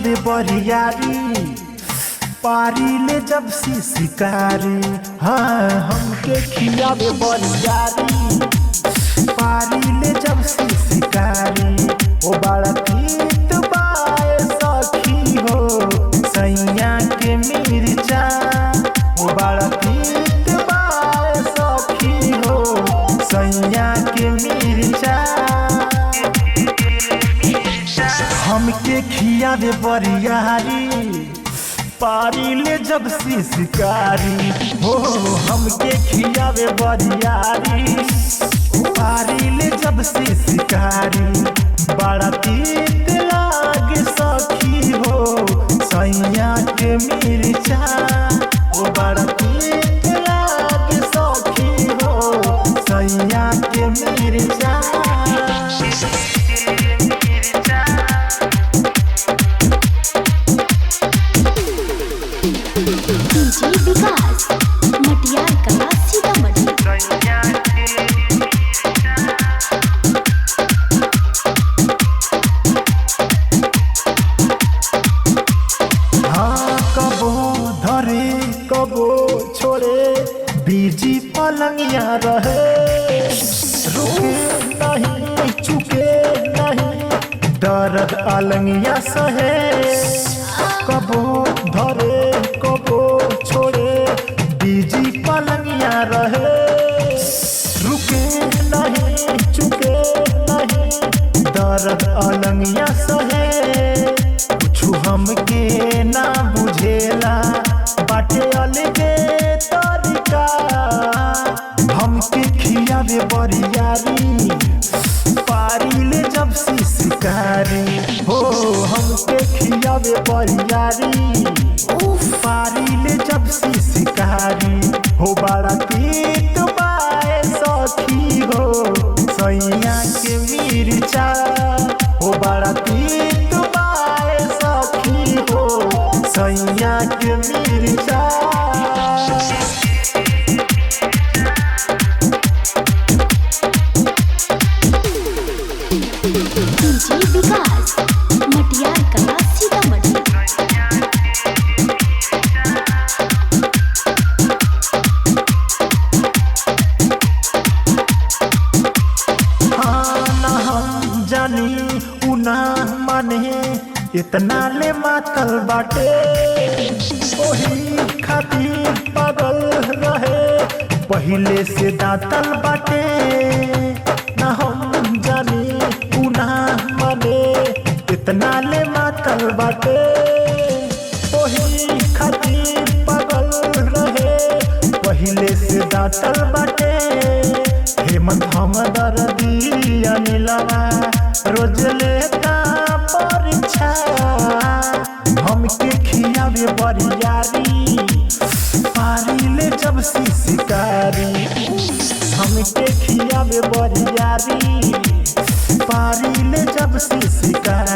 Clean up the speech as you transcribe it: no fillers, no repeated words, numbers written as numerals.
खियावे बरियारी, पारी ले जब सी शिकारी। हाँ हमके खियावे बरियारी, पारी ले जब सी शिकारी। ओ बड़ा तीत बाए सखी हो सैया के मिर्चा, ओ बड़ा तीत बाए सखी हो सैया के मिर्चा। हमके खियावे बरियारी, पारी ले जब सी शिकारी हो। हमके खियावे बरियारी, पारी ले जब सी शिकारी। बड़ा तीत लाग सखी हो सैया के मिर्चा, ओ बड़ा तीत लाग सखी हो सैया के मिर्चा। डीजे विकास मटियार कला सीतामढ़ी। हाँ कबो धरे कबो छोड़े, बीजी पलंगिया रहे। रुके नहीं चुके नहीं, दर्द अलंगिया सहे। कबो धरे कबो छोड़े, बीजी पलंगिया रहे। रुके नहीं चुके नहीं, दर्द अलंगिया सहे। कुछु हमके ना बुझेला बाटे अलगे तरीका। हमके खियावे बरियारी, पारी ले जब सी शिकारी हो। हमके खियावे बरियारी, पारी ले जब सी शिकारी। हो बड़ा तीत बाए सखी हो सैया के मिर्चा, हो बड़ा तीत बाए सखी हो सैया के मिर्चा। डीजे विकास मटियार कला सीतामढ़ी। हाँ ना हम जानी उना माने, इतना ले मातल बाटे। ओही खातिर पागल रहे, पहिले से दातल बाटे। ना हम जानी उना माने, इतना ले मातल बाटे। ओही खातिर पागल रहे, पहिले से दातल बाटे। हेमंत हम दर्दी अनिलवा रोज लेता परीक्षा। हमके खियावे बरियारी, पारी ले जब सी शिकारी। हमके खियावे बरियारी, पारी ले जब सी शिकारी।